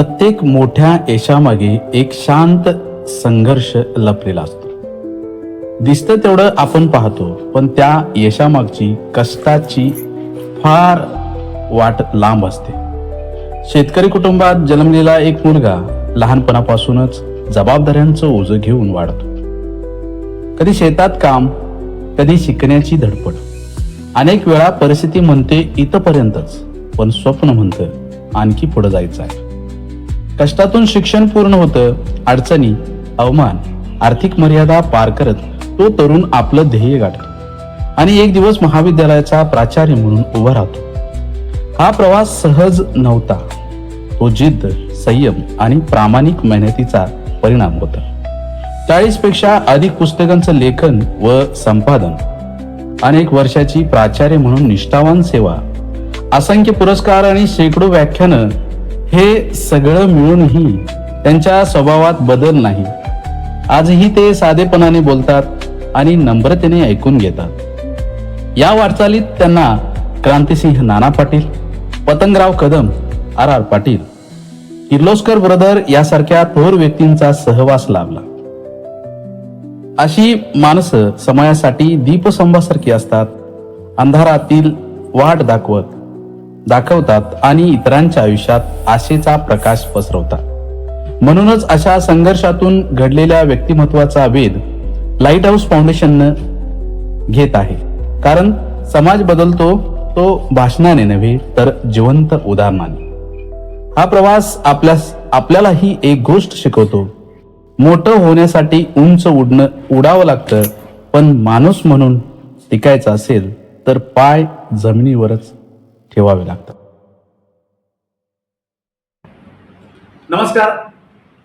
प्रत्येक मोठ्या यशामागे एक शांत संघर्ष लपलेला असतो. दिसतं तेवढं आपण पाहतो, पण त्या यशामागची कष्टाची फार वाट लांब असते. शेतकरी कुटुंबात जन्मलेला एक मुलगा लहानपणापासूनच जबाबदाऱ्यांचं ओझं घेऊन वाढतो. कधी शेतात काम, कधी शिकण्याची धडपड. अनेक वेळा परिस्थिती म्हणते इथपर्यंतच, पण स्वप्न म्हणतं आणखी पुढे जायचं आहे. कष्टातून शिक्षण पूर्ण होतं. अडचणी, अवमान, आर्थिक मर्यादा पार करत तो तरुण आपलं ध्येय गाठतो आणि एक दिवस महाविद्यालयाचा प्राचार्य म्हणून उभा राहतो. हा प्रवास सहज नव्हता. तो जिद्द, संयम आणि प्रामाणिक मेहनतीचा परिणाम होता. 40 पेक्षा अधिक पुस्तकांचं लेखन व संपादन, अनेक वर्षाची प्राचार्य म्हणून निष्ठावान सेवा, असंख्य पुरस्कार आणि शेकडो व्याख्यानं, हे सगळं मिळूनही त्यांच्या स्वभावात बदल नाही. आजही ते साधेपणाने बोलतात आणि नम्रतेने ऐकून घेतात. या वाटचालीत त्यांना क्रांतिसिंह नाना पाटील, पतंगराव कदम, R.R. पाटील, किर्लोस्कर ब्रदर यासारख्या थोर व्यक्तींचा सहवास लाभला. अशी माणसं समाजासाठी दीपस्तंभासारखी असतात. अंधारातील वाट दाखवतात आणि इतरांच्या आयुष्यात आशेचा प्रकाश पसरवतात. म्हणूनच अशा संघर्षातून घडलेल्या व्यक्तिमत्वाचा वेध लाईट हाऊस फाउंडेशननं घेत आहे. कारण समाज बदलतो तो भाषणाने नव्हे तर जिवंत उदाहरणाने. हा प्रवास आपल्यालाही एक गोष्ट शिकवतो. मोठं होण्यासाठी उंच उडावं लागतं, पण माणूस म्हणून टिकायचं असेल तर पाय जमिनीवरच ठेवावे लागतात. नमस्कार.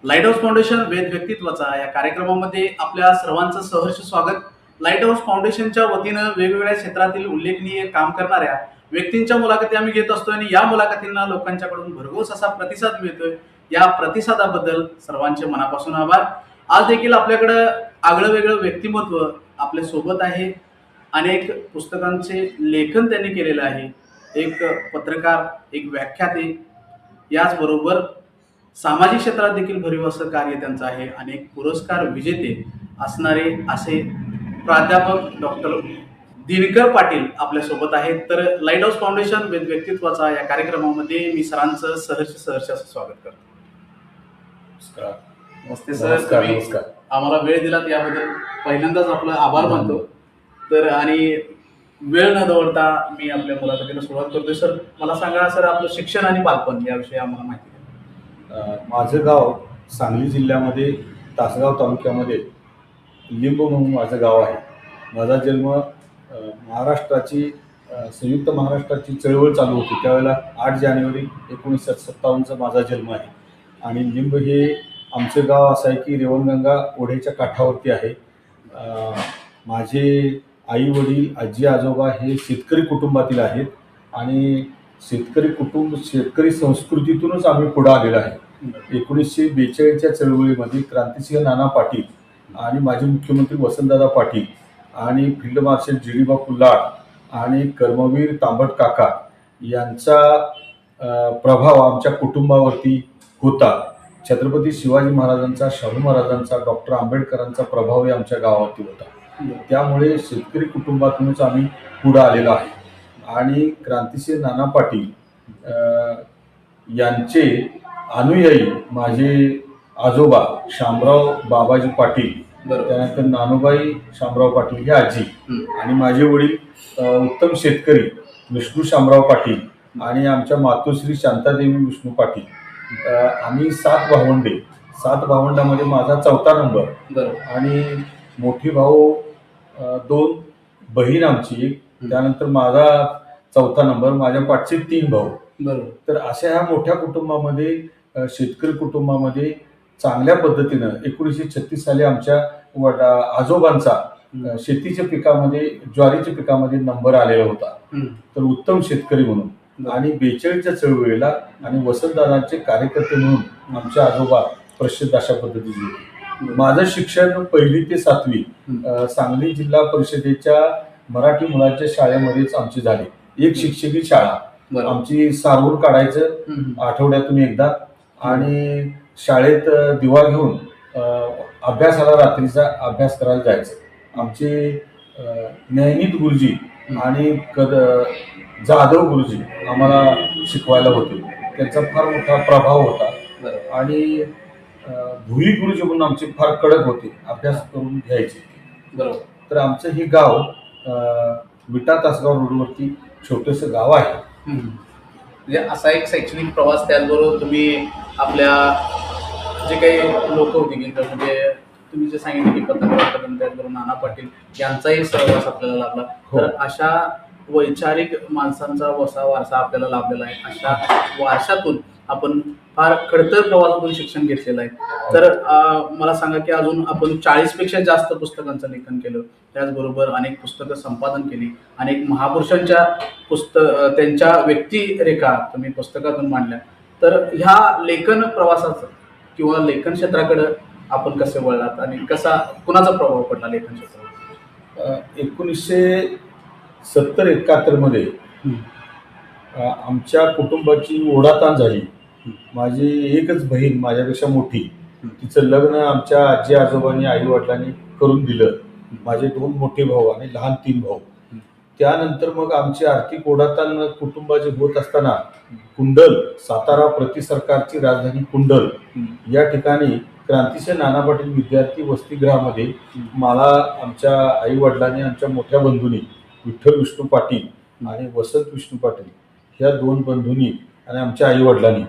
लाईट हाऊस फाउंडेशन वेद व्यक्तित्वाचा या कार्यक्रमामध्ये आपल्या सर्वांचं सहर्ष स्वागत. लाईट हाऊस फाउंडेशनच्या वतीनं वेगवेगळ्या क्षेत्रातील उल्लेखनीय काम करणाऱ्या व्यक्तींच्या मुलाखती आम्ही घेत असतो आणि या मुलाखतींना लोकांच्याकडून भरघोस असा प्रतिसाद मिळतोय. या प्रतिसादाबद्दल सर्वांचे मनापासून आभार. आज देखील आपल्याकडं आगळं वेगळं व्यक्तिमत्व आपल्या सोबत आहे. अनेक पुस्तकांचे लेखन त्यांनी केलेलं आहे. एक पत्रकार, एक व्याख्याते, याचबरोबर सामाजिक क्षेत्रात देखील भरीव असं कार्य त्यांचं आहे. अनेक पुरस्कार विजेते असणारे असे प्राध्यापक डॉक्टर दिनकर पाटील आपल्यासोबत आहेत. तर लाईट हाऊस फाउंडेशन व्यक्तित्वाचा या कार्यक्रमामध्ये मी सरांचं सहर्ष असं स्वागत करतो. नमस्ते सर. तुम्ही आम्हाला वेळ दिलात याबद्दल पहिल्यांदाच आपलं आभार मानतो. तर आणि वेळ न दवडता मी आपल्या मुलाखतीला सुरुवात करतोय. सर, मला सांगा सर, आपलं शिक्षण आणि बालपण याविषयी आम्हाला माहिती द्या. माझं गाव सांगली जिल्ह्यामध्ये तासगाव तालुक्यामध्ये लिंब म्हणून माझं गाव आहे. माझा जन्म संयुक्त महाराष्ट्राची चळवळ चालू होती त्यावेळेला 8 जानेवारी 1957चा माझा जन्म आहे. आणि लिंब हे आमचं गाव असं आहे की रेवणगंगा ओढ्याच्या काठावरती आहे. माझे आई वडील, आजी आजोबा हे शेतकरी कुटुंबातील आहेत आणि शेतकरी संस्कृतीतूनच आम्ही पुढे आलेलो आहे. 1942च्या चळवळीमध्ये क्रांतिसिंह नाना पाटील आणि माजी मुख्यमंत्री वसंतदादा पाटील आणि फील्ड मार्शल जी.डी. पुल्लाळ आणि कर्मवीर तांबट काका यांचा प्रभाव आमच्या कुटुंबावरती होता. छत्रपती शिवाजी महाराजांचा, शाहू महाराजांचा, डॉक्टर आंबेडकरांचा प्रभावही आमच्या गावावरती होता. त्यामुळे शेतकरी कुटुंबातूनच आम्ही पुढे आलेलो आहे. आणि क्रांतिसिंह नाना पाटील यांचे अनुयायी माझे आजोबा शामराव बाबाजी पाटील, त्यानंतर नानूबाई शामराव पाटील हे आजी, आणि माझे वडील उत्तम शेतकरी विष्णू शामराव पाटील आणि आमच्या मातोश्री शांतादेवी विष्णू पाटील. आम्ही 7 भावंडे. 7 भावंडामध्ये माझा 4था नंबर आणि मोठी भाऊ 2, बहीण आमची 1, त्यानंतर माझा 4था नंबर, माझ्या पाठचे 3 भाऊ. तर अशा ह्या मोठ्या कुटुंबामध्ये, शेतकरी कुटुंबामध्ये चांगल्या पद्धतीनं 1936 साली आमच्या आजोबांचा शेतीच्या पिकामध्ये, ज्वारीच्या पिकामध्ये नंबर आलेला होता. तर उत्तम शेतकरी म्हणून आणि 42च्या चळवळीला आणि वसंतदादांचे कार्यकर्ते म्हणून आमचे आजोबा प्रसिद्ध अशा पद्धतीचे होते. माझं शिक्षण 1ली ते 7वी सांगली जिल्हा परिषदेच्या मराठी मुलांच्या शाळेमध्येच आमची झाली. एक शिक्षकी शाळा आमची सारवून काढायचं आठवड्यातून एकदा आणि शाळेत दिवा घेऊन अभ्यासाला रात्रीचा अभ्यास करायला जायचं. आमचे नैनित गुरुजी आणि जाधव गुरुजी आम्हाला शिकवायला होते. त्यांचा फार मोठा प्रभाव होता. आणि भुई गुरुजी म्हणून आमचे फार कडक होते, अभ्यास करून घ्यायचे. बरोबर. तर आमचं हे गाव विटा तासगाव रोडवरती छोटंसं गाव आहे. म्हणजे असा एक शैक्षणिक प्रवास, त्याचबरोबर तुम्ही आपल्या जे काही लोक होते की म्हणजे तुम्ही जे सांगितलं की पत्रकार कदम, त्याचबरोबर नाना पाटील यांचाही सहवास आपल्याला लाभला. तर अशा वैचारिक माणसांचा वारसा आपल्याला लाभलेला आहे. अशा वारशातून आपण फार खडतर प्रवासातून शिक्षण घेतलेलं आहे. तर मला सांगा की अजून आपण 40पेक्षा जास्त पुस्तकांचं लेखन केलं, त्याचबरोबर अनेक पुस्तकं संपादन केली, अनेक महापुरुषांच्या त्यांच्या व्यक्तिरेखा तुम्ही पुस्तकातून मांडल्या. तर ह्या लेखन प्रवासाचं किंवा लेखन क्षेत्राकडे आपण कसे वळलात आणि कुणाचा प्रभाव पडला लेखन क्षेत्रावर? 1970-71 मध्ये आमच्या कुटुंबाची ओढाताण झाली. माझी एकच बहीण माझ्यापेक्षा मोठी, तिचं लग्न आमच्या आजी आजोबांनी आई वडिलांनी करून दिलं. माझे 2 मोठे भाऊ आणि लहान 3 भाऊ. त्यानंतर मग आमची आर्थिक ओढाताण कुटुंबाची होत असताना कुंडल, सातारा प्रति सरकारची राजधानी कुंडल या ठिकाणी क्रांतिसिंह नाना पाटील विद्यार्थी वसतिगृहामध्ये मला आमच्या आई वडिलांनी, आमच्या मोठ्या बंधूंनी विठ्ठल विष्णू पाटील आणि वसंत विष्णू पाटील ह्या 2 बंधूंनी आणि आमच्या आई वडिलांनी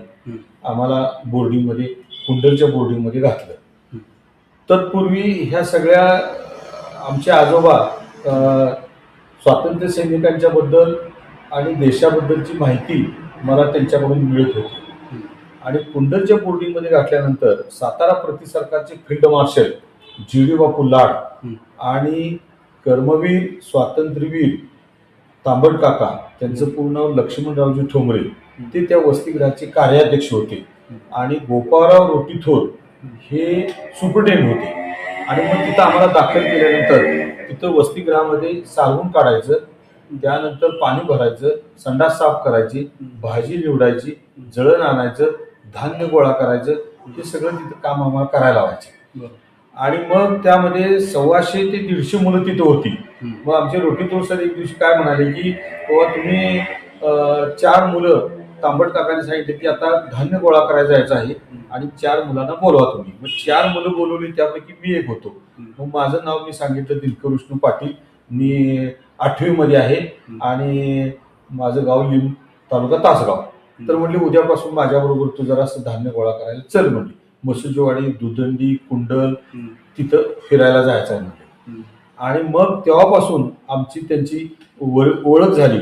आम्हाला बोर्डिंगमध्ये, कुंडलच्या बोर्डिंगमध्ये घातलं. तत्पूर्वी ह्या सगळ्या आमचे आजोबा स्वातंत्र्य सैनिकांच्या बद्दल आणि देशाबद्दलची माहिती मला त्यांच्याकडून मिळत होती. आणि कुंडलच्या बोर्डिंगमध्ये घातल्यानंतर सातारा प्रति सरकारचे फील्ड मार्शल जी.डी. बापू लाड आणि कर्मवीर स्वातंत्र्यवीर तांबट काका, त्यांचं पूर्ण नाव लक्ष्मणरावजी ठोंबरे, ते त्या वसतिगृहाचे कार्याध्यक्ष होते. आणि गोपाळराव रोटीथोर हे सुपरटेंडेंट होते. आणि मग तिथं आम्हाला दाखल केल्यानंतर तिथं वसतिगृहामध्ये सारवून काढायचं, त्यानंतर पाणी भरायचं, संडास साफ करायची, भाजी निवडायची, जळण आणायचं, धान्य गोळा करायचं, हे सगळं तिथं काम आम्हाला करायला लावायचं. आणि मग त्यामध्ये 125 ते 150 मुलं तिथं होती. मग आमचे रोटीथोर सर एक दिवशी काय म्हणाले की बाबा तुम्ही 4 मुलं, तांबट काकांनी सांगितले की आता धान्य गोळा करायला जायचं आहे आणि 4 मुलांना बोलवा तुम्ही. मग 4 मुलं बोलवली, त्यापैकी मी एक होतो. मग माझं नाव मी सांगितलं, दिनकर विष्णू पाटील, मी 8वी मध्ये आहे आणि माझं गाव लिंब, तालुका तासगाव. तर म्हटले उद्यापासून माझ्याबरोबर तू जरासं धान्य गोळा करायला चल म्हटली. मसुजीवाडी, दुदंडी, कुंडल तिथं फिरायला जायचं आहे म्हटले. आणि मग तेव्हापासून आमची त्यांची ओळख झाली.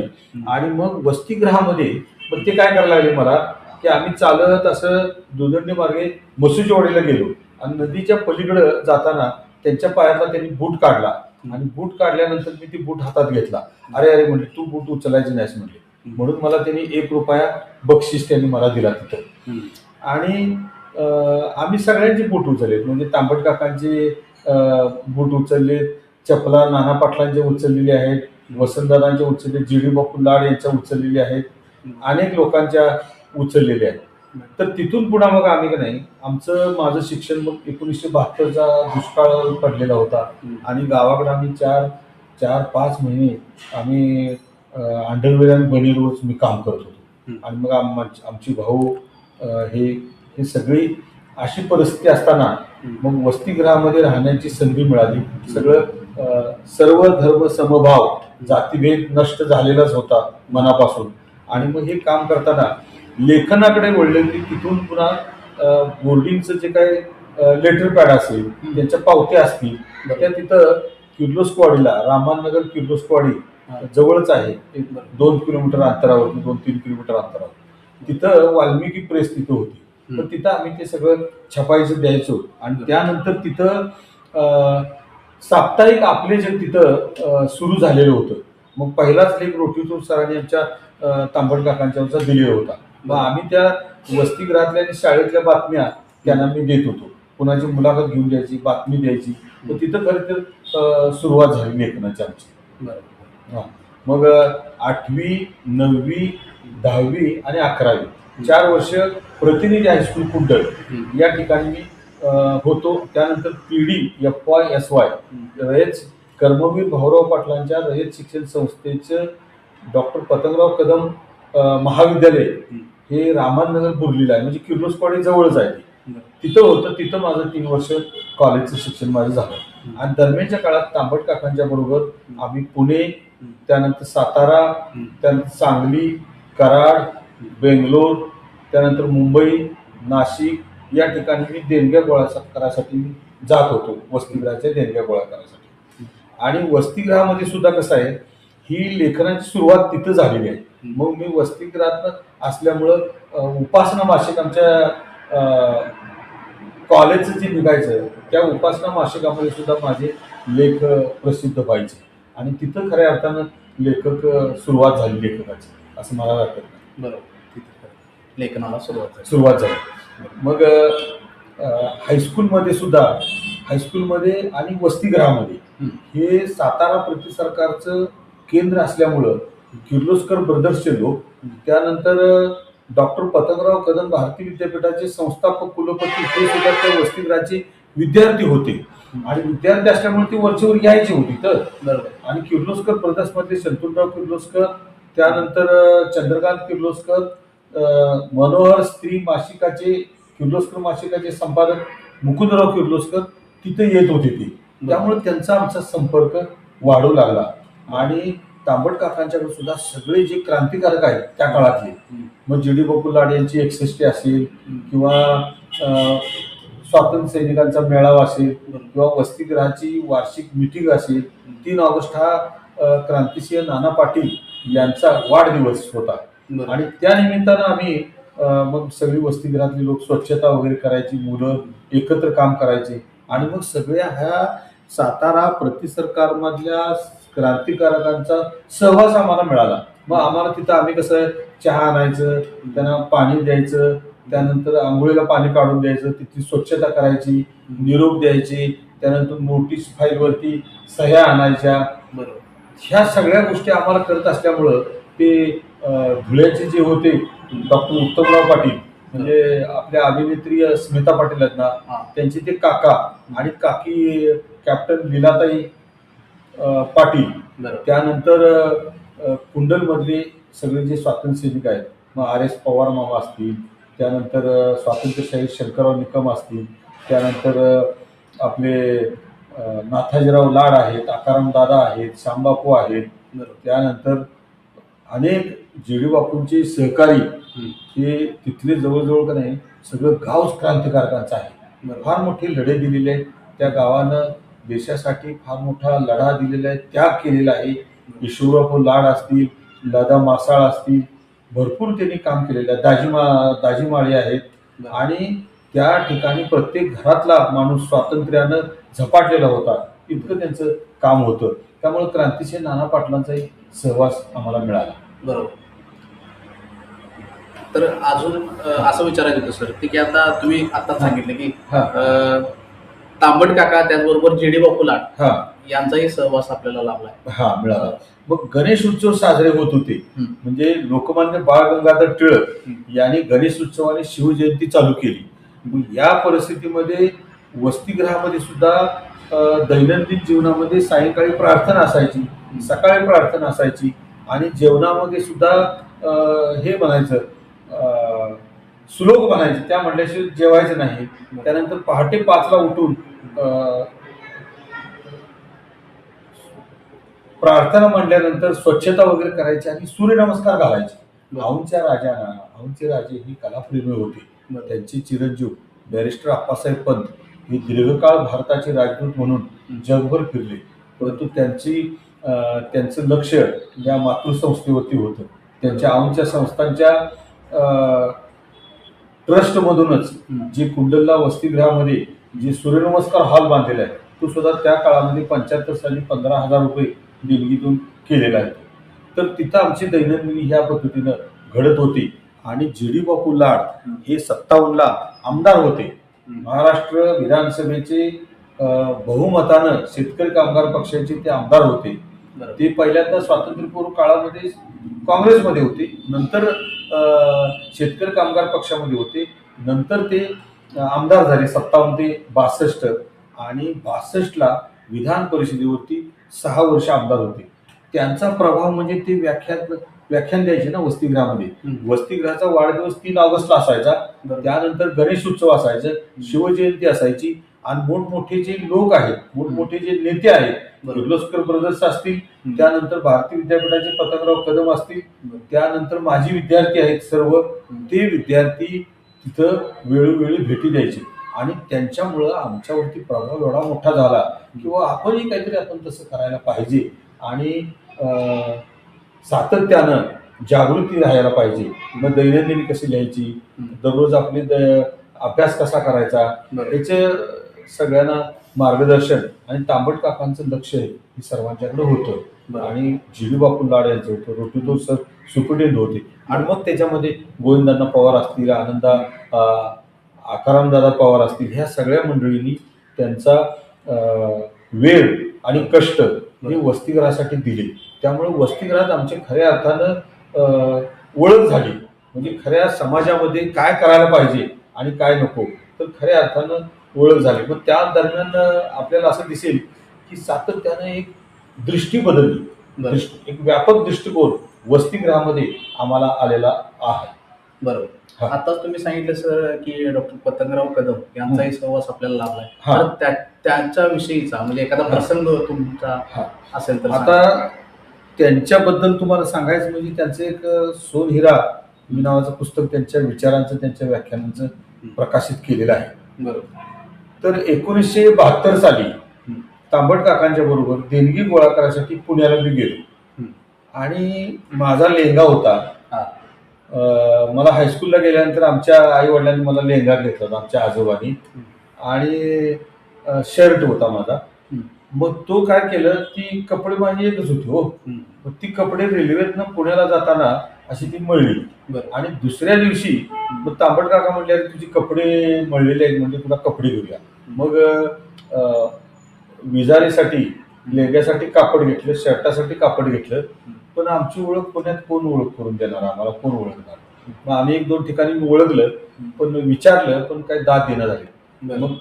आणि मग वसतिगृहामध्ये मग ते काय करायला लागले मला की आम्ही चालत असं दुदंडी मार्गे मसुजीवाडीला गेलो आणि नदीच्या पलीकडं जाताना त्यांच्या पायातला त्यांनी बूट काढला. आणि बूट काढल्यानंतर मी ती बूट हातात घेतला. अरे अरे म्हणले तू बूट उचलायचे नाहीस म्हणले. म्हणून मला त्यांनी ₹1 बक्षीस त्यांनी मला दिला तिथं. आणि आम्ही सगळ्यांचे बूट उचललेत, म्हणजे तांबट काकांचे बूट उचलले, चपला नाना पाटलांचे उचललेले आहेत, वसंतदादांचे उचलले, जी.डी. बापू लाड यांच्या उचललेले आहेत, अनेक लोकांच्या उचललेल्या आहेत. तर तिथून पुढे मग आम्ही का नाही, माझं शिक्षण मग 1972चा दुष्काळ पडलेला होता आणि गावाकडे आम्ही 4-5 महिने आम्ही अंडरवेअर आणि बनीरोज मी काम करत होतो. आणि मग आमची भाऊ हे सगळी अशी परिस्थिती असताना मग वसतिगृहामध्ये राहण्याची संधी मिळाली. सर्व धर्म समभाव, जातीभेद नष्ट झालेलाच होता मनापासून. आणि मग हे काम करताना लेखनाकडे वळले की तिथून पुन्हा बोर्डिंगचं जे काय लेटर पॅड असेल, त्यांच्या पावत्या असतील, त्या तिथं किर्लोस्कवाडीला, रामानगर किर्लोस्कवाडी जवळच आहे, 2 किलोमीटर अंतरावरती, 2-3 किलोमीटर अंतरावर तिथं वाल्मिकी प्रेस तिथं होती. तर तिथं आम्ही ते सगळं छपायचं द्यायचो. आणि त्यानंतर तिथं साप्ताहिक आपले जे तिथं सुरू झालेलं होतं. मग पहिलाच लेख रोटीथोर सरांनी आमच्या तांबट काकांच्यावरचा दिलेला होता. मग आम्ही त्या वसतिगृहातल्या आणि शाळेतल्या बातम्या त्यांना मी देत होतो. कुणाची मुलाखत घेऊन द्यायची, बातमी द्यायची. मग तिथं खरं तर सुरुवात झाली लेखनाची आमची. मग 8वी, 9वी, 10वी आणि 11वी 4 वर्ष प्रतिनिधी हायस्कूल कुंडल या ठिकाणी मी होतो. त्यानंतर PDFY रयत कर्मवीर भाऊराव पाटलांच्या रयत शिक्षण संस्थेचं डॉक्टर पतंगराव कदम महाविद्यालय हे रामानगर बुर्लीला आहे, म्हणजे किर्लोस्वाडी जवळच आहे. तिथं होतं. तिथं माझं 3 वर्ष कॉलेजचं शिक्षण माझं झालं. आणि दरम्यानच्या काळात तांबट काकांच्या बरोबर आम्ही पुणे, त्यानंतर सातारा, त्यानंतर सांगली, कराड, बेंगलोर, त्यानंतर मुंबई, नाशिक या ठिकाणी मी देणग्या गोळा करायसाठी जात होतो, वसतिगृहाच्या देणग्या गोळा करायसाठी. आणि वसतिगृहामध्ये सुद्धा कसं आहे, ही लेखनाची सुरुवात तिथं झालेली आहे. मग मी वसतिगृहात असल्यामुळं उपासना मासिक आमच्या कॉलेजचं जे निघायचं त्या उपासना मासिकामध्ये सुद्धा माझे लेख प्रसिद्ध व्हायचे. आणि तिथं खऱ्या अर्थानं सुरुवात झाली लेखकाची, असं मला वाटतं. बरोबर, लेखनाला सुरुवात झाली. मग हायस्कूलमध्ये आणि वसतिगृहामध्ये हे सातारा प्रति सरकारचं केंद्र असल्यामुळं किर्लोस्कर ब्रदर्सचे लोक, त्यानंतर डॉक्टर पतंगराव कदम भारतीय विद्यापीठाचे संस्थापक कुलपती हे सुद्धा त्या वसतिगृहाचे विद्यार्थी होते. आणि विद्यार्थी असल्यामुळे ते वरचेवर यायचे होते तर. आणि किर्लोस्कर ब्रदर्समधले शंतनुराव किर्लोस्कर, त्यानंतर चंद्रकांत किर्लोस्कर, मनोहर स्त्री मासिकाचे किर्लोस्कर मासिकाचे संपादक मुकुंदराव किर्लोस्कर तिथे येत होते ते. त्यामुळे त्यांचा आमचा संपर्क वाढू लागला. आणि तांबट काकांच्याकडे सुद्धा सगळे जे क्रांतिकारक आहेत त्या काळातले, मग GD बकुल लाड यांची 61 असेल, किंवा स्वातंत्र्य सैनिकांचा मेळावा असेल, किंवा वसतिगृहाची वार्षिक मिटिंग असेल. 3 ऑगस्ट हा क्रांतिसिंह नाना पाटील यांचा वाढदिवस होता. आणि त्या निमित्तानं आम्ही मग सगळी वसतिगृहातली लोक स्वच्छता वगैरे करायची, मुलं एकत्र काम करायचे. आणि मग सगळ्या ह्या सातारा प्रति सरकारमधल्या क्रांतिकारकांचा सहवास आम्हाला मिळाला. मग आम्हाला तिथं आम्ही कसं चहा आणायचं, त्यांना पाणी द्यायचं, त्यानंतर आंघोळीला पाणी काढून द्यायचं, तिथली स्वच्छता करायची, निरोप द्यायचे, त्यानंतर नोटीस फाईलवरती सह्या आणायच्या. ह्या सगळ्या गोष्टी आम्हाला करत असल्यामुळं ते धुळ्याचे जे होते डॉक्टर उत्तमराव पाटील, म्हणजे आपल्या अभिनेत्री स्मिता पाटील आहेत ना, त्यांचे ते काका, आणि काकी कॅप्टन लीलाताई पाटील, त्यानंतर कुंडलमधले सगळे जे स्वातंत्र्य सैनिक आहेत, मग RS पवार मामा असतील, त्यानंतर स्वातंत्र्यशाही शंकरराव निकम असतील, त्यानंतर आपले नाथाजीराव लाड आहेत, आकाराम दादा आहेत, श्यामबापू आहेत, त्यानंतर अनेक GD बापूंचे सहकारी हे तिथले जवळजवळ का नाही सगळं गावच क्रांतिकारकांचं आहे. फार मोठे लढे दिलेले आहेत त्या गावानं, देशासाठी फार मोठा लढा दिलेला आहे, त्याग केलेला आहे. ईश्वरबापू लाड असतील, दादा मासाळ असतील, भरपूर त्यांनी काम केलेलं आहे. दाजी माळी आहेत. आणि त्या ठिकाणी प्रत्येक घरातला माणूस स्वातंत्र्यानं झपाटलेला होता, इतकं त्यांचं काम होतं. त्यामुळे क्रांतिसिंह नाना पाटलांचाही सहवास आम्हाला मिळाला. बरोबर. तर अजून असं विचारायचं होतं सर, की आता तुम्ही आता सांगितलं की तांबट काका, त्याचबरोबर GD बापू लाड यांचाही सहवास आपल्याला लाभलाय. मिळाला. मग गणेश उत्सव साजरे होत होते, म्हणजे लोकमान्य बाळ गंगाधर टिळक यांनी गणेश उत्सव आणि शिवजयंती चालू केली. मग या परिस्थितीमध्ये वसतिगृहामध्ये सुद्धा दैनंदिन जीवनामध्ये सायंकाळी प्रार्थना असायची, सकाळी प्रार्थना असायची, आणि जेवणामध्ये सुद्धा हे म्हणायचं श्लोक म्हणायचे, त्या म्हटल्याशिवाय जेवायचं नाही. त्यानंतर पहाटे 5ला उठून प्रार्थना म्हणल्यानंतर स्वच्छता वगैरे करायची आणि सूर्यनमस्कार घालायचे. औंधचे राजे ही कलाप्रेमी होते. त्यांचे चिरंजीव बॅरिस्टर आप्पासाहेब पंत हे दीर्घकाळ भारताचे राजदूत म्हणून जगभर फिरले, परंतु त्यांचं लक्ष या मातृसंस्थेवरती होतं. त्यांच्या औंधच्या संस्थांच्या ट्रस्टमधूनच जे कुंडलला वसतिगृहामध्ये जे सूर्यनमस्कार हॉल बांधलेला आहे, तो सुद्धा त्या काळामध्ये 75 साली 15,000 रुपये देणगीतून केलेला आहे. तर तिथं आमची दैनंदिनी ह्या पद्धतीनं घडत होती. आणि GD बापू लाड हे 57ला आमदार होते. महाराष्ट्र विधानसभेचे बहुमतानं शेतकरी कामगार पक्षाचे ते आमदार होते. ते पहिल्यांदा स्वातंत्र्यपूर्व काळामध्ये काँग्रेसमध्ये होते, नंतर शेतकरी कामगार पक्षामध्ये होते. नंतर ते आमदार झाले 57 ते 62 आणि 62ला विधान परिषदेवरती 6 वर्ष आमदार होते. त्यांचा प्रभाव म्हणजे ते व्याख्यान द्यायचे ना वसतिगृहामध्ये. वसतिगृहाचा वाढदिवस 3 ऑगस्टला असायचा. त्यानंतर गणेश उत्सव असायचं, शिवजयंती असायची आणि मोठमोठे जे लोक आहेत, मोठमोठे जे नेते आहेत, किर्लोस्कर ब्रदर्स असतील, त्यानंतर भारतीय विद्यापीठाचे पतंगराव कदम असतील, त्यानंतर माजी विद्यार्थी आहेत सर्व, ते विद्यार्थी तिथं वेळोवेळी भेटी द्यायचे आणि त्यांच्यामुळं आमच्यावरती प्रभाव एवढा मोठा झाला किंवा आपणही काहीतरी आपण तसं करायला पाहिजे आणि सातत्यानं जागृती राहायला पाहिजे. मग दैनंदिनी कशी लिहायची, दररोज आपली अभ्यास कसा करायचा, याचे सगळ्यांना मार्गदर्शन आणि तांबट काकांचं लक्ष हे सर्वांच्याकडे होतं आणि जी बापू लाड यांचं होतं, रोटीदोर सर सुपरटेंडेंट होते आणि मग त्याच्यामध्ये गोविंदांना पवार असतील, आनंदा आकारामदादा पवार असतील, ह्या सगळ्या मंडळींनी त्यांचा वेळ आणि कष्ट हे वसतिगृहासाठी दिले. त्यामुळे वसतिगृहात आमच्या खऱ्या अर्थानं ओळख झाली, म्हणजे खऱ्या समाजामध्ये काय करायला पाहिजे आणि काय नको, तर खऱ्या अर्थानं ओळख झाली. मग त्या दरम्यान आपल्याला असं दिसेल की सातत्यानं एक दृष्टी बदलली, एक व्यापक दृष्टिकोन वसतिगृहामध्ये आम्हाला आलेला आहे. बरोबर. आताच तुम्ही सांगितलं सर की डॉक्टर पतंगराव कदम यांचाही सहवास आपल्याला लाभलाय, तर त्यांच्याविषयीचा म्हणजे एखादा प्रसंग तुमचा असेल तर आता त्यांच्याबद्दल तुम्हाला सांगायचं म्हणजे त्यांचं एक सोन हिरा मी नावाचं पुस्तक त्यांच्या विचारांचं, त्यांच्या व्याख्यानांचं प्रकाशित केलेलं आहे. बरोबर. तर 1972 साली तांबट काकांच्या बरोबर देणगी गोळा करायसाठी पुण्याला मी गेलो आणि माझा लेंगा होता. मला हायस्कूलला गेल्यानंतर आमच्या आई वडिलांनी मला लेंगा घेतला होता, आमच्या आजोबांनी, आणि शर्ट होता माझा. मग तो काय केलं, ती कपडे माझी एकच होती हो, मग ती कपडे रेल्वेतनं पुण्याला जाताना अशी ती मळली आणि दुसऱ्या दिवशी मग तांबट काका म्हणले अरे तुझी कपडे मळलेले आहेत, म्हणजे तुला कपडे घेऊया. मग विजारीसाठी लेंग्यासाठी कापड घेतलं, शर्टासाठी कापड घेतलं, पण आमची ओळख पुण्यात कोण ओळख करून देणार, आम्हाला कोण ओळखणार. मग आम्ही 1-2 ठिकाणी ओळखलं, पण विचारलं, पण काही दाद देणं झाले. मग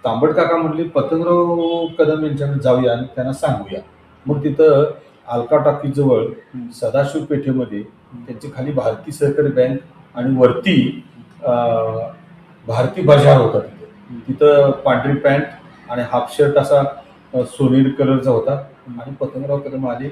तांबट काका म्हटले पतंगराव कदम यांच्याकडे जाऊया आणि त्यांना सांगूया. मग तिथं अलका टॉकीज जवळ सदाशिव पेठेमध्ये त्यांची खाली भारतीय सहकारी बँक आणि वरती भारती बाजार होता. तिथं पांढरी पॅन्ट आणि हाफ शर्ट असा सोनेरी कलरचा होता आणि पतंगराव कदम आले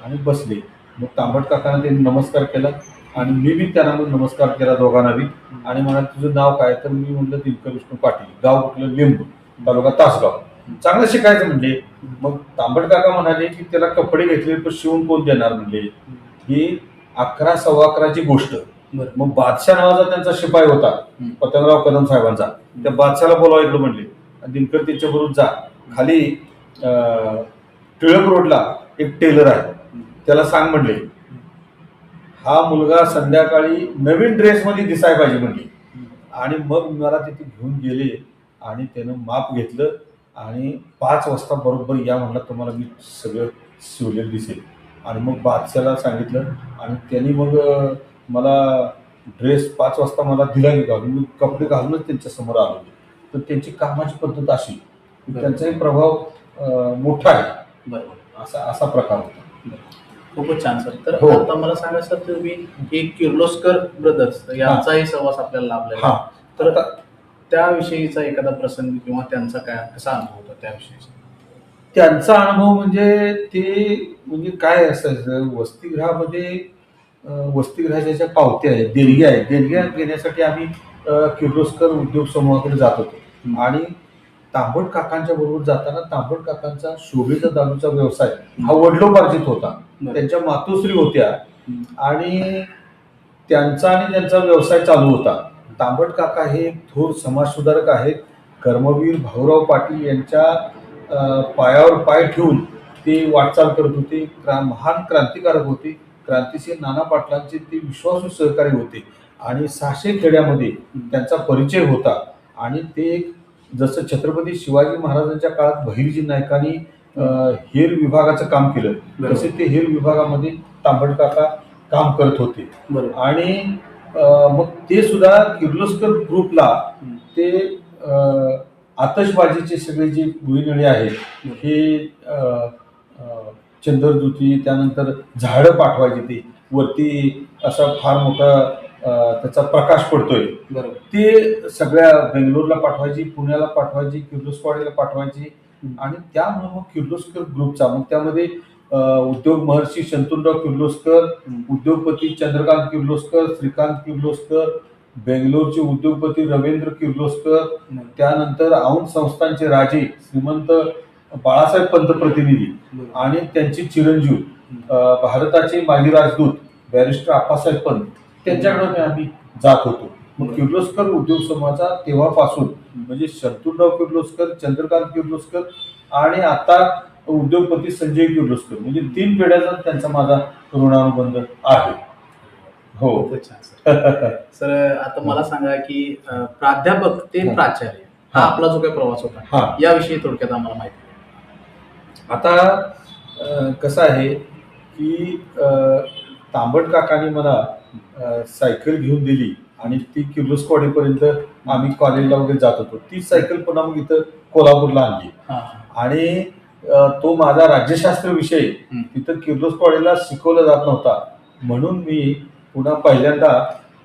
आणि बसले. मग तांबट काकांना त्यांनी नमस्कार केला आणि मी बी त्यांना मग नमस्कार केला दोघांना बी आणि म्हणाले तुझं नाव काय, तर मी म्हटलं दिनकर विष्णू पाटील, गाव कुठलं लिंबू, तालुका तासगाव, चांगलं शिकायचं म्हणले. मग तांबट काका म्हणाले की त्याला कपडे घेतले पण शिवून कोण देणार म्हणले. ही 11-11:15ची गोष्ट. मग बादशाह नावाचा त्यांचा शिपाई होता पतंगराव कदम साहेबांचा, त्या बादशाला बोलावा इकडे म्हणले, दिनकर त्याच्याबरोबर जा, खाली टिळक रोडला एक टेलर आहे त्याला सांग म्हणले हा मुलगा संध्याकाळी नवीन ड्रेसमध्ये दिसाय पाहिजे म्हणले. आणि मग मला तिथे घेऊन गेले आणि त्यानं माप घेतलं आणि 5 वाजता बरोबर या म्हणला, तुम्हाला मी सगळं शिवलेलं दिसेल. आणि मग बादशाला सांगितलं आणि त्यांनी मग मला ड्रेस 5 वाजता मला दिला घालून, मी कपडे घालूनच त्यांच्या समोर आलो. तर त्यांची कामाची पद्धत अशी, त्यांचाही प्रभाव मोठा आहे. बरोबर. असा प्रकार होता. खूपच छान सर. तर आता मला सांगा सर, तुम्ही एक किर्लोस्कर ब्रदर्स यांचाही सहवास आपल्याला लाभलेला, तर त्याविषयीचा एखादा प्रसंग किंवा त्यांचा काय कसा अनुभव होता त्याविषयी? त्यांचा अनुभव म्हणजे काय असायचं, वसतिगृहाच्या ज्या पावत्या आहेत, देणग्या आहेत, देणग्या घेण्यासाठी आम्ही किर्लोस्कर उद्योग समूहाकडे जात होतो. आणि तांबट काकांच्या बरोबर जाताना तांबट काकांचा शोभेचा दारूचा व्यवसाय हा वडिलोपार्जित होता. त्यांच्या मातोश्री होत्या आणि त्यांचा व्यवसाय चालू होता. तांबट काका हे थोर समाजसुधारक आहेत. कर्मवीर भाऊराव पाटील यांच्या पायावर पाय ठेवून ते वाटचाल करत होते. महान क्रांतिकारक होते. क्रांतिसिंह नाना पाटलांचे ते विश्वासू सहकारी होते आणि 600 खेड्यामध्ये त्यांचा परिचय होता. आणि ते जसं छत्रपती शिवाजी महाराजांच्या काळात बहिर्जी नायकांनी हेर विभागाचं काम केलं, तसे ते हेर विभागामध्ये तांबट काका काम करत होते. बरोबर. आणि मग ते सुद्धा किर्लोस्कर ग्रुपला ते आतषबाजीचे सगळे जे भुईनळे आहेत हे चंद्रदूती, त्यानंतर झाडं पाठवायची, ती वरती असा फार मोठा त्याचा प्रकाश पडतोय, बरोबर. ते सगळ्या बेंगलोरला पाठवायची, पुण्याला पाठवायची, किर्लोस्करला पाठवायची. आणि त्यामुळे मग किर्लोस्कर ग्रुपचा, मग त्यामध्ये उद्योग महर्षी शंतनुराव किर्लोस्कर, उद्योगपती चंद्रकांत किर्लोस्कर, श्रीकांत किर्लोस्कर, बेंगलोरचे उद्योगपती रवींद्र किर्लोस्कर, त्यानंतर औंध संस्थांचे राजे श्रीमंत बाळासाहेब पंत प्रतिनिधी आणि त्यांचे चिरंजीव भारताचे माजी राजदूत बॅरिस्टर आप्पासाहेब पंत, त्यांच्याकडे आम्ही जात होतो. मग किर्लोस्कर उद्योग समूहाचा तेव्हापासून म्हणजे शंतनुराव किर्लोस्कर, चंद्रकांत किर्लोस्कर आणि आता उद्योगपती संजय किर्लोस्कर, म्हणजे 3 पिढ्याचा त्यांचा माझा ऋणानुबंध आहे. हो. खूपच छान सर. सर आता मला सांगा की प्राध्यापक ते प्राचार्य हा आपला जो काही प्रवास होता याविषयी थोडक्यात आम्हाला माहिती द्या. आता कसं आहे की तांबट काकांनी मला सायकल घेऊन दिली आणि ती किर्लोस्करवाडीपर्यंत आम्ही कॉलेजला वगैरे जात होतो. ती सायकल पुन्हा मग इथं कोल्हापूरला आणली आणि तो माझा राज्यशास्त्र विषय तिथं किर्लोस्करवाडीला शिकवला जात नव्हता, म्हणून मी पुन्हा पहिल्यांदा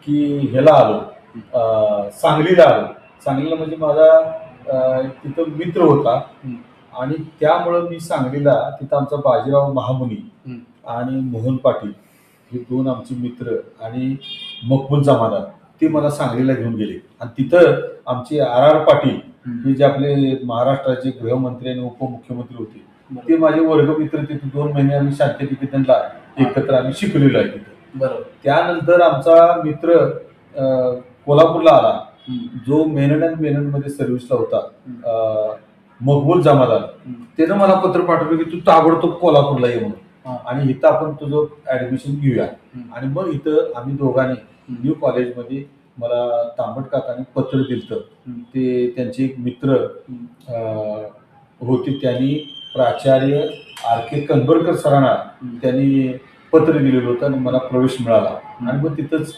की ह्याला आलो, सांगलीला आलो. सांगलीला म्हणजे माझा तिथं मित्र होता आणि त्यामुळं मी सांगलीला, तिथं आमचा बाजीराव महामुनी आणि मोहन पाटील हे 2 आमचे मित्र आणि मकबूल जमादार, ते मला सांगलीला घेऊन गेले. आणि तिथं आमचे RR पाटील हे जे आपले महाराष्ट्राचे गृहमंत्री आणि उपमुख्यमंत्री होते, ते माझे वर्गमित्र. तिथे 2 महिने आम्ही शांतनिकेतनला एकत्र आम्ही शिकलेलो आहे तिथे. बरोबर. त्यानंतर आमचा मित्र कोल्हापूरला आला, जो मेनन अँड मेनन मध्ये सर्व्हिसला होता, मकबूल जमादार. त्यानं मला पत्र पाठवलं की तू ताबडतोब कोल्हापूरला ये म्हणून, आणि इथं आपण तुझं ऍडमिशन घेऊया. आणि मग इथं आम्ही दोघांनी न्यू कॉलेजमध्ये मला तांबट काकांनी पत्र दिलं. ते त्यांचे एक मित्र होते, त्यांनी प्राचार्य RK कनबरकर सरांना त्यांनी पत्र दिलेलं होतं आणि मला प्रवेश मिळाला. आणि मग तिथंच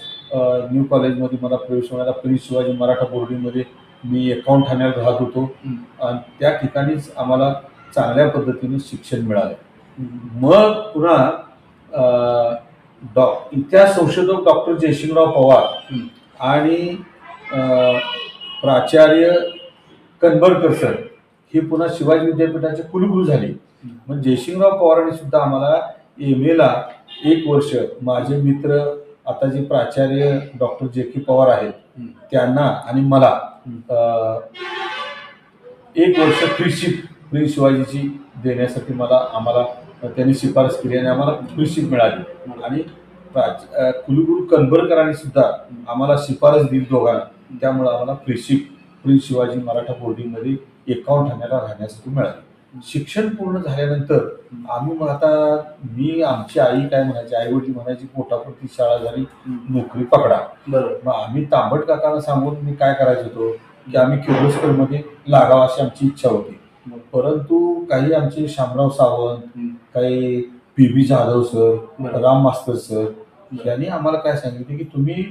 न्यू कॉलेजमध्ये मला प्रवेश मिळाला. प्रिन्स शिवाजी मराठा बोर्डिंगमध्ये मी अकाउंट ठाण्यात राहत होतो आणि त्या ठिकाणीच आम्हाला चांगल्या पद्धतीने शिक्षण मिळालं. मग पुन्हा इतिहास संशोधक डॉक्टर जयसिंगराव पवार आणि प्राचार्य कनबरकर सर हे पुन्हा शिवाजी विद्यापीठाचे कुलगुरू झाले. मग जयसिंगराव पवारांनी सुद्धा आम्हाला MA ला 1 वर्ष, माझे मित्र आता जे प्राचार्य डॉक्टर JK पवार आहेत त्यांना आणि मला 1 वर्ष फ्रीशिप प्रिन्स शिवाजीची देण्यासाठी आम्हाला त्यांनी शिफारस केली आणि आम्हाला फ्रीशिप मिळाली. आणि कुलगुरू कनबरकरांनी सुद्धा आम्हाला शिफारस दिली दोघांना, त्यामुळे आम्हाला फ्रीशिप प्रिन्स शिवाजी मराठा बोर्डिंगमध्ये 51 ठाण्याला राहण्यासाठी मिळाली. शिक्षण पूर्ण झाल्यानंतर आम्ही मग आता आमची आई काय म्हणायची, आई वडील म्हणायची पोटापुरती शाळा झाली, नोकरी पकडा. मग आम्ही तांबट काकांना सांगून मी काय करायचं होतो की आम्ही किर्लोस्करमध्ये लागावं अशी आमची इच्छा होती. परंतु काही आमचे शामराव सावंत, काही PB जाधव सर, राम मास्तर सर यांनी आम्हाला काय सांगितलं की तुम्ही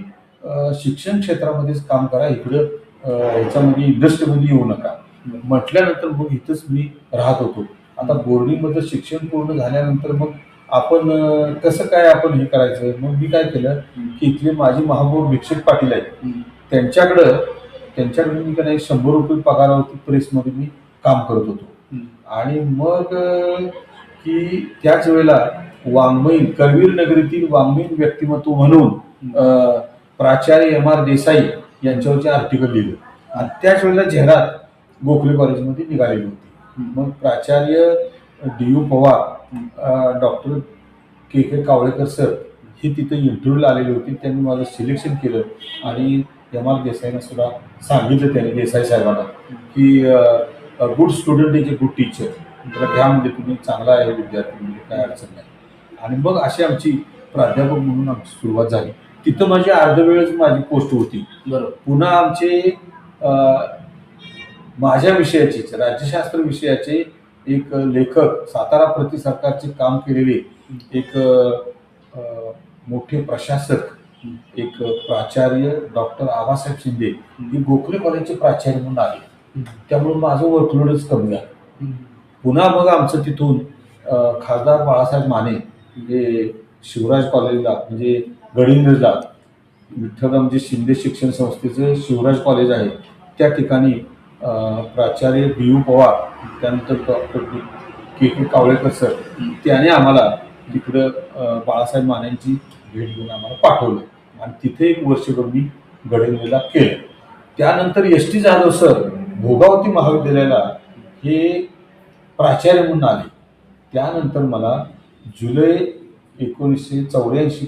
शिक्षण क्षेत्रामध्येच काम करा, इकडं ह्याच्यामध्ये इंडस्ट्रीमध्ये येऊ नका. म्हटल्यानंतर मग इथंच मी राहत होतो. आता बोर्डिंगमध्ये शिक्षण पूर्ण झाल्यानंतर मग आपण कसं काय आपण हे करायचं, मग मी काय केलं की इथले माझे महापौर भिक्षक पाटील आहेत, त्यांच्याकडे मी काय 100 रुपये पगारावरती प्रेसमध्ये मी काम करत होतो. आणि मग की त्याच वेळेला वाङ्मयीन, करवीर नगरीतील वाङ्मयीन व्यक्तिमत्व म्हणून प्राचार्य MR देसाई यांच्यावरचे आर्टिकल लिहिलं आणि त्याच वेळेला जाहिरात गोखले कॉलेजमध्ये निघालेली होती. मग प्राचार्य DU Pawar, doctor KK Kawalekar sir हे तिथे इंटरव्ह्यूला आलेले होते. त्यांनी माझं सिलेक्शन केलं आणि MR देसाईंना सुद्धा सांगितलं त्यांनी, देसाई साहेबांना, की good student is a good teacher, त्याला घ्या म्हणजे तुम्ही चांगला आहे विद्यार्थी, म्हणजे काय अडचण नाही. आणि मग अशी आमची प्राध्यापक म्हणून आमची सुरुवात झाली. तिथं माझी अर्धवेळच माझी पोस्ट होती. पुन्हा आमचे माझ्या विषयाचे, राज्यशास्त्र विषयाचे एक लेखक, सातारा प्रति सरकारचे काम केलेले एक मोठे प्रशासक एक प्राचार्य डॉक्टर आबासाहेब शिंदे ही गोखले कॉलेजचे प्राचार्य म्हणून आले. त्यामुळे माझं वर्कलोडच कमी झालं. पुन्हा मग आमचं तिथून खासदार बाळासाहेब माने हे शिवराज कॉलेजला म्हणजे गडिंग्लजला विठ्ठलरामजी शिंदे शिक्षण संस्थेचं शिवराज कॉलेज आहे त्या ठिकाणी प्राचार्य बी.यू. पवार, त्यानंतर डॉक्टर के कावळेकर सर त्याने आम्हाला तिकडं बाळासाहेब मानेंची भेट घेऊन आम्हाला पाठवलं आणि तिथे एक वर्षभर मी गडिंग्लजला केलं. त्यानंतर S T Jadhav sir Bhogawati महाविद्यालयाला हे प्राचार्य म्हणून आले. त्यानंतर मला जुलै 1984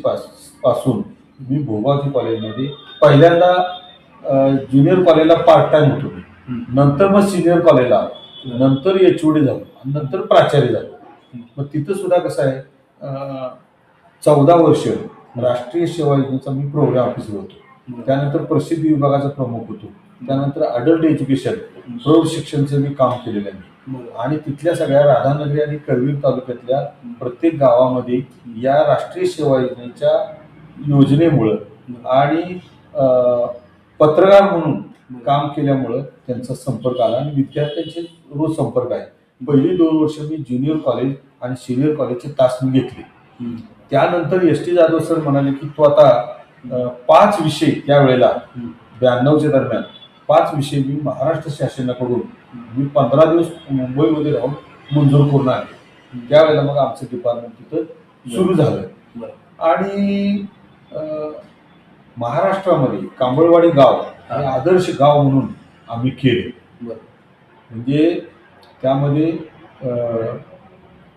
पासून मी भोगावती कॉलेजमध्ये पहिल्यांदा ज्युनियर कॉलेजला पार्ट टाइम होतो मी, नंतर मग सिनियर कॉलेजला, नंतर HOD झालो आणि नंतर प्राचार्य झालो. मग तिथं सुद्धा कसं आहे 14 वर्ष राष्ट्रीय सेवा योजनेचा मी प्रोग्राम ऑफिसर होतो. त्यानंतर प्रसिद्धी विभागाचा प्रमुख होतो. त्यानंतर अडल्ट एज्युकेशन प्रौढ शिक्षणचं मी काम केलेलं आहे आणि तिथल्या सगळ्या राधानगरी आणि करवीर तालुक्यातल्या प्रत्येक गावामध्ये या राष्ट्रीय सेवा योजनेच्या योजनेमुळं आणि पत्रकार म्हणून काम केल्यामुळं त्यांचा संपर्क आला आणि विद्यार्थ्यांचे रोज संपर्क आहे. पहिली 2 वर्ष मी ज्युनियर कॉलेज आणि सिनियर कॉलेजचे तास मी घेतले. त्यानंतर एस टी जाधव सर म्हणाले की तू आता 5 विषय त्यावेळेला 92च्या दरम्यान 5 विषय मी महाराष्ट्र शासनाकडून मी 15 दिवस मुंबईमध्ये राहून मंजूर करून आले. त्यावेळेला मग आमचं डिपार्टमेंट तिथं सुरू झालं आणि महाराष्ट्रामध्ये कांबळवाडी गाव हे आदर्श गाव म्हणून आम्ही केले. म्हणजे त्यामध्ये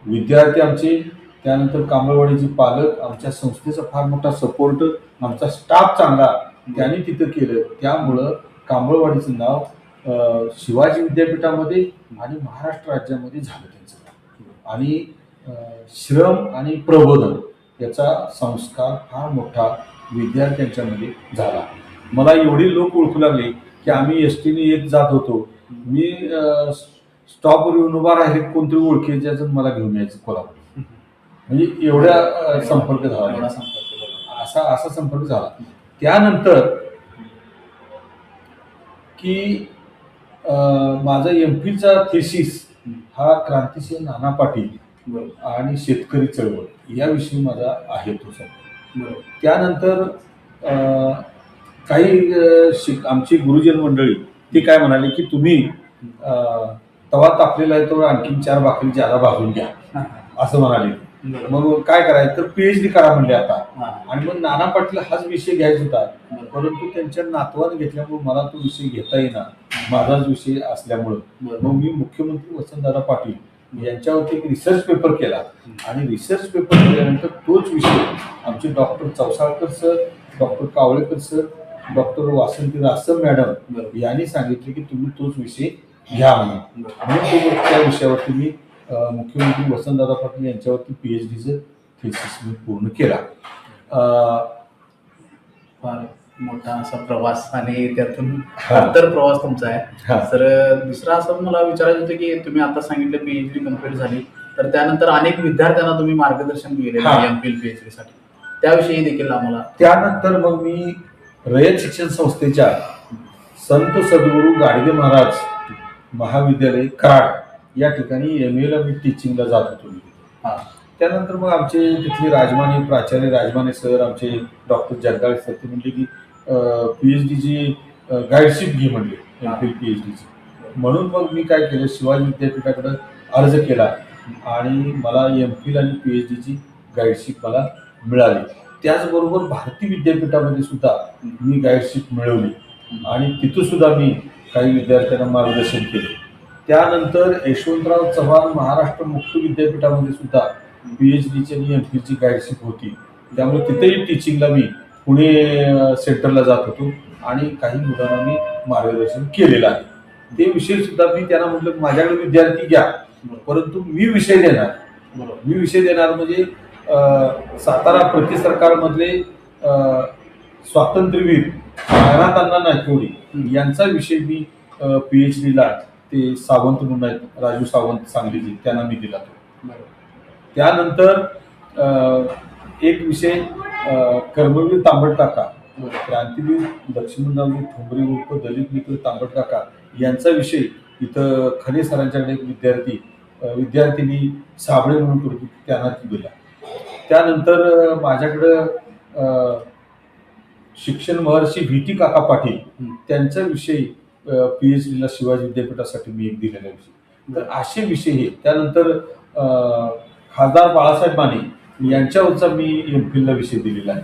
विद्यार्थी आमचे, त्यानंतर कांबळवाडीचे पालक, आमच्या संस्थेचा फार मोठा सपोर्ट, आमचा स्टाफ चांगला त्यांनी तिथं केलं. त्यामुळं कांबळवाडीचं नाव शिवाजी विद्यापीठामध्ये आणि महाराष्ट्र राज्यामध्ये झालं त्यांचं नाव. आणि श्रम आणि प्रबोधन याचा संस्कार फार मोठा विद्यार्थ्यांच्यामध्ये झाला. मला एवढे लोक ओळखू लागले की आम्ही एस टीने येत जात होतो. मी स्टॉपवर येऊन उभा राहिले, कोणतरी ओळखीच्या मला घेऊन यायचं कोल्हापूर. म्हणजे एवढा संपर्क झाला, असा संपर्क झाला. त्यानंतर की माझा MPhilचा थेसिस हा क्रांतिसिंह नाना पाटील आणि शेतकरी चळवळ याविषयी माझा आहे तो सर. त्यानंतर काही आमची गुरुजन मंडळी ते काय म्हणाले की तुम्ही तवा तापलेला आहे तो आणखीन 4 भाकरी ज्यादा भाजून घ्या असं म्हणाले. मग काय करायचं तर PhD करा म्हणले आता. आणि मग नाना पाटील हाच विषय घ्यायचा होता, परंतु त्यांच्या नातवाने घेतल्यामुळे मला तो विषय घेता येईना, माझाच विषय असल्यामुळं. मग मी मुख्यमंत्री वसंतदादा पाटील यांच्यावरती एक रिसर्च पेपर केला आणि रिसर्च पेपर केल्यानंतर तोच विषय आमचे doctor Chausalkar sir, doctor Kawalekar sir, doctor Vasanti Rasam madam यांनी सांगितले की तुम्ही तोच विषय घ्या म्हणून. त्या विषयावरती मी मुख्यमंत्री वसंतदादा पाटील यांच्यावरती PhDचं थेसिस मी पूर्ण केला. फार मोठा असा प्रवास आणि त्यातून अंतर प्रवास तुमचा आहे. तर दुसरा असं मला विचारायचं होतं की तुम्ही आता सांगितलं PhD कंप्लीट झाली, तर त्यानंतर अनेक विद्यार्थ्यांना तुम्ही मार्गदर्शन केलेलं MPhil PhD साठी, त्याविषयी देखील आम्हाला. त्यानंतर मग मी रयत शिक्षण संस्थेच्या संत सद्गुरू गाडगे महाराज महाविद्यालय कराड या ठिकाणी MA ला मी टीचिंगला जात होतो. त्यानंतर मग आमचे तिथले राजमाने प्राचार्य राजमाने सर, आमचे डॉक्टर जगदाळे सर ते म्हणले की PhDची गाईडशिप घे म्हणले MPhil PhDची. म्हणून मग मी काय केलं, शिवाजी विद्यापीठाकडे अर्ज केला आणि मला MPhil आणि PhDची गाईडशिप मला मिळाली. त्याचबरोबर भारती विद्यापीठामध्ये सुद्धा मी गाईडशिप मिळवली आणि तिथून सुद्धा मी काही विद्यार्थ्यांना मार्गदर्शन केले. त्यानंतर यशवंतराव चव्हाण महाराष्ट्र मुक्त विद्यापीठामध्ये सुद्धा PhDची आणि MPhilची गाईडशिप होती. त्यामुळे तिथेही टीचिंगला मी पुणे सेंटरला जात होतो आणि काही मुलांना मी मार्गदर्शन केलेलं आहे. ते विषय सुद्धा मी त्यांना म्हटलं माझ्याकडे विद्यार्थी घ्या, परंतु मी विषय देणार म्हणजे सातारा प्रति सरकारमधले स्वातंत्र्यवीर नारायण अण्णा नायकवडी यांचा विषय मी PhDला ते सावंत म्हणून आहेत, राजू सावंत सांगलीचे, त्यांना मी दिला तो. त्यानंतर एक विषय कर्मवीर तांबट काका, क्रांतीवीर लक्ष्मणरावजी ठोंबरे उर्फ दलित मित्र तांबट काका यांचा विषय इथं खरे सरांच्याकडे एक विद्यार्थिनी साबळे म्हणून होती, त्यांना दिला. त्यानंतर माझ्याकडं शिक्षण महर्षी व्ही.टी. काका पाटील त्यांचा विषय PhD शिवाजी विद्यापीठासाठी मी एक दिलेला विषय. तर असे विषय हे. त्यानंतर खासदार बाळासाहेब माने यांच्यावरचा मी MPhil ला विषय दिलेला आहे.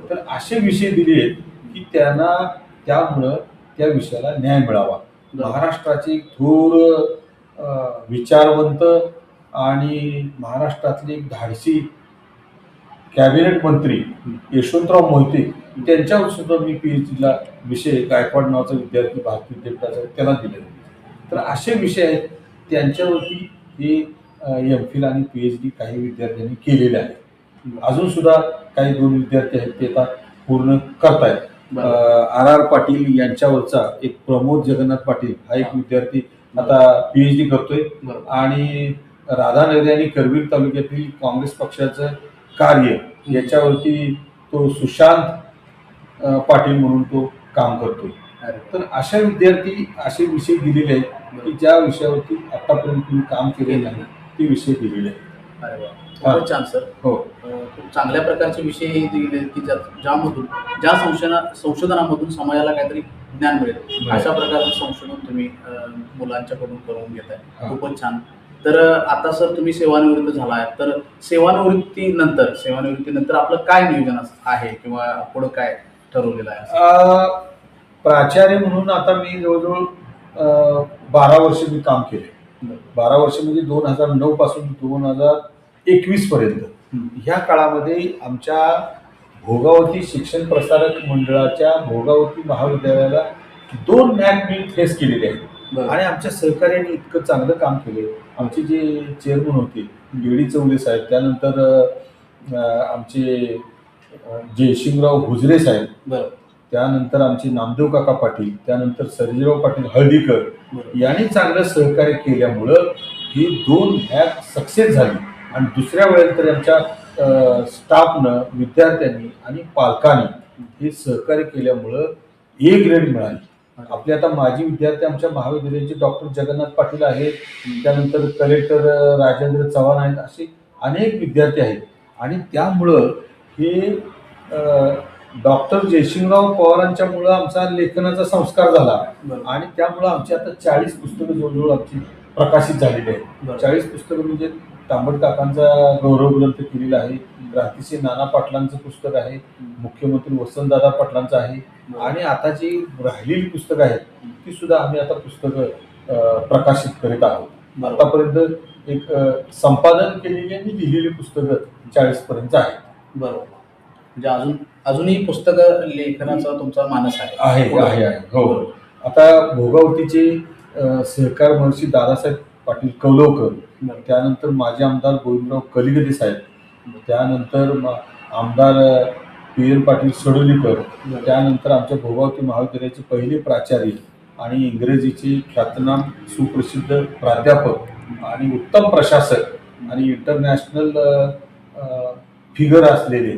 तर असे विषय दिले आहेत की त्यांना त्यामुळं त्या विषयाला न्याय मिळावा. महाराष्ट्राचे थोर विचारवंत आणि महाराष्ट्रातले एक धाडसी कॅबिनेट मंत्री यशवंतराव मोहिते त्यांच्यावर सुद्धा मी PhD ला विषय गायकवाड नावाचा विद्यार्थी भारतीय विद्यापीठाचा त्याला दिलेला. तर असे विषय आहेत त्यांच्यावरती हे MPhil आणि PhD काही विद्यार्थ्यांनी केलेले आहे. अजून सुद्धा काही 2 विद्यार्थी आहेत ते आता पूर्ण करतायत. RR पाटील यांच्यावरचा एक प्रमोद जगन्नाथ पाटील हा एक विद्यार्थी आता PhD करतोय. आणि राधानगरी आणि करवीर तालुक्यातील काँग्रेस पक्षाचं कार्य याच्यावरती तो सुशांत पाटील म्हणून तो काम करतोय. तर अशा विद्यार्थी असे विषय दिलेले आहेत की ज्या विषयावरती आतापर्यंत तुम्ही काम केलेलं नाही ते विषय दिलेले आहेत. अरे वा, खूपच छान सर. हो, खूप चांगल्या प्रकारचे विषय हे दिले की ज्यामधून ज्या संशोधनामधून समाजाला काहीतरी ज्ञान मिळेल अशा प्रकारचं संशोधन तुम्ही मुलांच्याकडून करून घेताय. खूपच छान. तर आता सर तुम्ही सेवानिवृत्त झालाय, तर सेवानिवृत्तीनंतर आपलं काय नियोजन आहे किंवा पुढं काय ठरवलेलं आहे? प्राचार्य म्हणून आता मी जवळजवळ 12 वर्ष मी काम केले. 12 वर्ष म्हणजे 2009 पासून 2021 पर्यंत. ह्या काळामध्ये आमच्या भोगावती शिक्षण प्रसारक मंडळाच्या भोगावती महाविद्यालयाला 2 NAAC मी फेस केलेले आहेत. आणि आमच्या सहकार्याने इतकं चांगलं काम केले. आमचे जे चेअरमन होते डी चौले साहेब, त्यानंतर आमचे जयसिंगराव हुजरे साहेब, त्यानंतर आमचे नामदेव काका पाटील, त्यानंतर सर्जेराव पाटील हळदीकर यांनी चांगलं सहकार्य केल्यामुळं ही 2 NAAC सक्सेस झाली. आणि दुसऱ्या वेळेला तरी आमच्या स्टाफनं, विद्यार्थ्यांनी आणि पालकांनी हे सहकार्य केल्यामुळं A ग्रेड मिळाली. आपले आता माजी विद्यार्थी आमच्या महाविद्यालयाचे डॉक्टर जगन्नाथ पाटील आहेत, त्यानंतर कलेक्टर राजेंद्र चव्हाण आहेत, असे अनेक विद्यार्थी आहेत. आणि त्यामुळं हे डॉक्टर जयसिंगराव पवारांच्यामुळं आमचा लेखनाचा संस्कार झाला. आणि त्यामुळं आमची आता 40 पुस्तकं जवळजवळ आमची प्रकाशित झालेली आहेत. 40 पुस्तकं म्हणजे तांबट काकांचा गौरव ग्रंथ केलेला आहे, क्रांतिसिंह नाना पाटलांचं पुस्तक आहे, मुख्यमंत्री वसंतदादा पाटलांचं आहे. आणि आता जी राहिलेली पुस्तकं आहेत ती सुद्धा आम्ही आता पुस्तकं प्रकाशित करीत आहोत. आतापर्यंत एक संपादन केलेली आणि लिहिलेली पुस्तकं 40 पर्यंत आहेत. बरोबर. म्हणजे अजूनही पुस्तकं लेखनाचा तुमचा मानस आहे? हो. आता भोगावतीचे सहकार महर्षी दादासाहेब पाटील कौलवकर, त्यानंतर माजी आमदार गोविंदराव कलिगदे साहेब, त्यानंतर आमदार PL पाटील सडोलीकर, त्यानंतर आमच्या भोगावती महाविद्यालयाचे पहिले प्राचार्य आणि इंग्रजीचे ख्यातनाम सुप्रसिद्ध प्राध्यापक आणि उत्तम प्रशासक आणि इंटरनॅशनल फिगर असलेले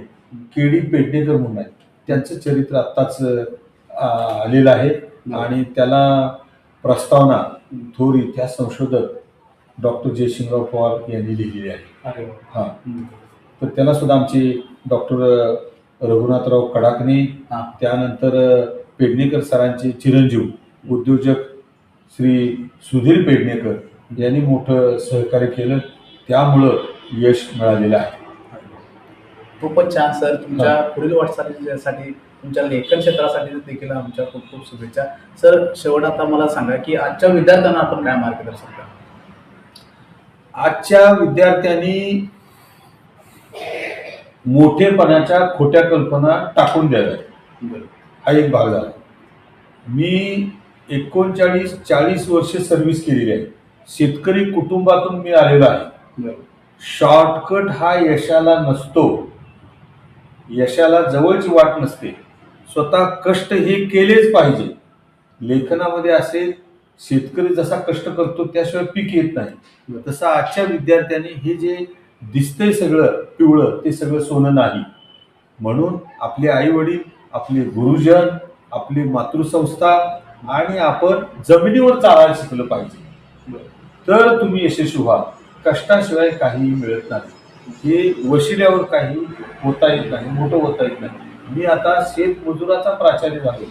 KD पेडणेकर म्हणून आहेत. त्यांचं चरित्र आत्ताच आलेलं आहे आणि त्याला प्रस्तावना थोर इतिहास संशोधक डॉक्टर जयसिंगराव पवार यांनी लिहिलेली आहे. हां, तर त्याला सुद्धा आमचे डॉक्टर रघुनाथराव कडाकणे, त्यानंतर पेडणेकर सरांचे चिरंजीव उद्योजक श्री सुधीर पेडणेकर यांनी मोठं सहकार्य केलं, त्यामुळं यश मिळालेलं आहे. खूपच छान सर. तुमच्या पुढील वाटचालीसाठी, तुमच्या लेखन क्षेत्रासाठी देखील आमच्या खूप खूप शुभेच्छा. सर, शेवट आता मला सांगा की आजच्या विद्यार्थ्यांना आपण काय मार्गदर्शन करा? आजच्या विद्यार्थ्यांनी मोठेपणाच्या खोट्या कल्पना टाकून द्याव्या, हा एक भाग झाला. मी 39-40 वर्ष सर्व्हिस केलेली आहे. शेतकरी कुटुंबातून मी आलेलो आहे. शॉर्टकट हा यशाला नसतो, यशाला जवळची वाट नसते. स्वतः कष्ट हे केलेच पाहिजे. लेखनामध्ये असेल, शेतकरी जसा कष्ट करतो त्याशिवाय पीक येत नाही, तसं आजच्या विद्यार्थ्यांनी हे जे दिसतंय सगळं पिवळं ते सगळं सोनं नाही. म्हणून आपले आई वडील, आपले गुरुजन, आपली मातृसंस्था आणि आपण जमिनीवर चालायला शिकलं पाहिजे. तर तुम्ही यशस्वी व्हाल. कष्टाशिवाय काहीही मिळत नाही. हे वशिल्यावर काही होता येत नाही, मोठं होता येत नाही. मी आता शेतमजुराचा प्राचार्य झालो.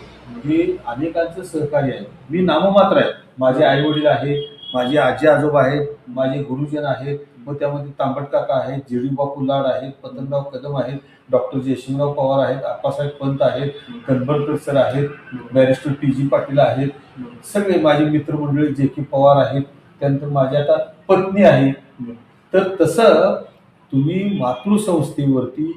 हे अनेकांचं सहकार्य आहे. मी नाममात्र आहे. माझे आई वडील आहेत, माझे आजी आजोबा आहेत, माझे गुरुजन आहेत, मग त्यामध्ये तांबट काका आहेत, जेडी बापू लाड आहेत, पतंगराव कदम आहेत, डॉक्टर जयसिंगराव पवार आहेत, आप्पासाहेब पंत आहेत, कनबरकर सर आहेत, बॅरिस्टर टी जी पाटील आहेत, सगळे माझे मित्रमंडळी जे की पवार आहेत, त्यानंतर माझी आता पत्नी आहे. तर तसं तुम्ही मातृसंस्थेवरती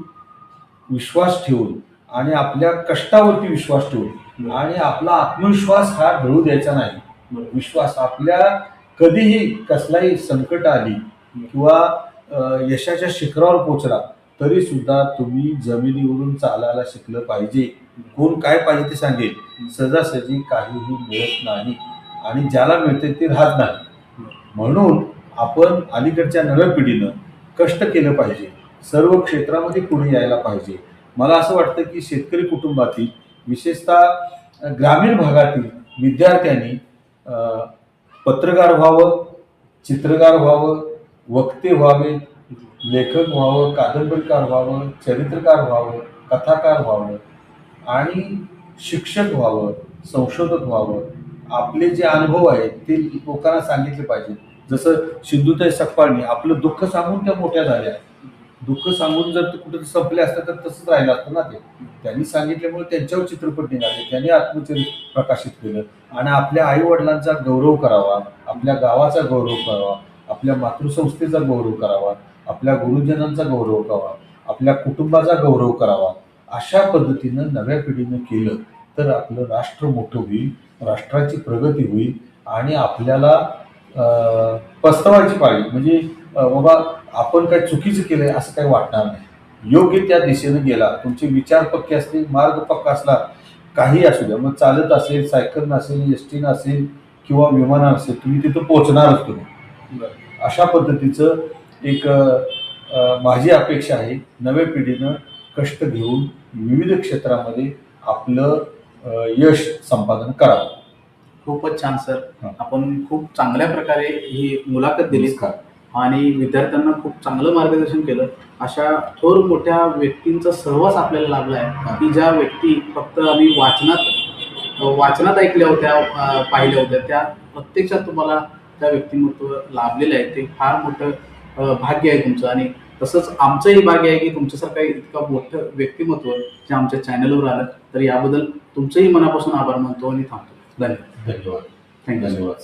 विश्वास ठेवून आणि आपल्या कष्टावरती विश्वास ठेवून आणि आपला आत्मविश्वास हा ढळू द्यायचा नाही. विश्वास आपल्या कधीही कसलाही संकट आली किंवा यशाच्या शिखरावर पोचला तरी सुद्धा तुम्ही जमिनीवरून चालायला शिकलं पाहिजे. कोण काय पाहिजे ते सांगेल, सहजासहजी काहीही मिळत नाही आणि ज्याला मिळते ते राहत नाही. म्हणून आपण अलीकडच्या नव्या पिढीनं कष्ट केलं पाहिजे, सर्व क्षेत्रामध्ये पुढे यायला पाहिजे. मला असं वाटतं की शेतकरी कुटुंबातील विशेषतः ग्रामीण भागातील विद्यार्थ्यांनी पत्रकार व्हावं, चित्रकार व्हावं, वक्ते व्हावे, लेखक व्हावं, कादंबरीकार व्हावं, चरित्रकार व्हावं, कथाकार व्हावं आणि शिक्षक व्हावं, संशोधक व्हावं. आपले जे अनुभव आहेत ते लोकांना सांगितले पाहिजे. जसं सिंधुताई सपकाळनी आपलं दुःख सांगून त्या मोठ्या झाल्या. दुःख सांगून जर ते कुठे संपले असतं तर तसंच राहिलं असतं ना. ते त्यांनी सांगितल्यामुळे त्यांच्यावर चित्रपट निघाले, त्यांनी आत्मचरित्र प्रकाशित केलं आणि आपल्या आई वडिलांचा गौरव करावा, आपल्या गावाचा गौरव करावा, आपल्या मातृसंस्थेचा गौरव करावा, आपल्या गुरुजनांचा गौरव करावा, आपल्या कुटुंबाचा गौरव करावा. अशा पद्धतीनं नव्या पिढीनं केलं तर आपलं राष्ट्र मोठं होईल, राष्ट्राची प्रगती होईल आणि आपल्याला पस्तावायची पाळी म्हणजे बाबा आपण काय चुकीचं केलंय असं काही वाटणार नाही. योग्य त्या दिशेनं गेला, तुमचे विचार पक्के असतील, मार्ग पक्का असला, काही असू द्या, मग चालत असेल, सायकल नसेल, एसटी नसेल किंवा विमाना असेल, तुम्ही तिथं पोहोचणारच तुम्ही. अशा पद्धतीचं एक माझी अपेक्षा आहे. नव्या पिढीनं कष्ट घेऊन विविध क्षेत्रामध्ये आपलं यश संपादन करावं. खूपच छान सर. हा. आपण खूप चांगल्या प्रकारे ही मुलाखत दिली नमस्कार. आणि विद्यार्थ्यांना खूप चांगलं मार्गदर्शन केलं. अशा थोर मोठ्या व्यक्तींचा सहवास आपल्याला लाभला आहे की ज्या व्यक्ती फक्त आम्ही वाचनात ऐकल्या होत्या, पाहिल्या होत्या, त्या प्रत्यक्षात तुम्हाला त्या व्यक्तिमत्व लाभलेलं आहे. ते फार मोठं भाग्य आहे तुमचं आणि तसंच आमचंही भाग्य आहे की तुमच्यासारखं इतकं मोठं व्यक्तिमत्व जे आमच्या चॅनलवर आलं. तर याबद्दल तुमचंही मनापासून आभार मानतो आणि थांबतो. धन्यवाद. धन्यवाद. थँक्यू. धन्यवाद.